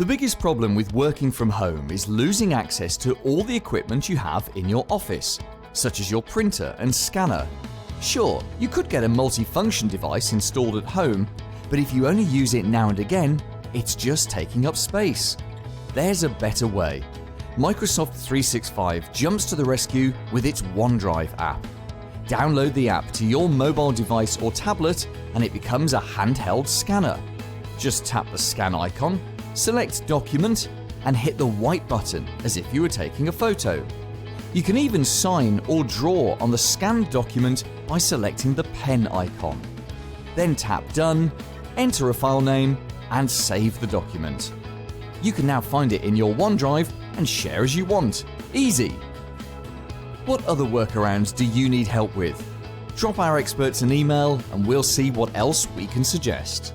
biggest problem with working from home is losing access to all the equipment you have in your office, such as your printer and scanner. Sure, you could get a multifunction device installed at home, but if you only use it now and again, it's just taking up space. There's a better way. Microsoft 365 jumps to the rescue with its OneDrive app. Download the app to your mobile device or tablet and it becomes a handheld scanner. Just tap the scan icon, select Document, and hit the white button as if you were taking a photo. You can even sign or draw on the scanned document by selecting the pen icon. Then tap Done, enter a file name, and save the document. You can now find it in your OneDrive and share as you want. Easy! What other workarounds do you need help with? Drop our experts an email and we'll see what else we can suggest.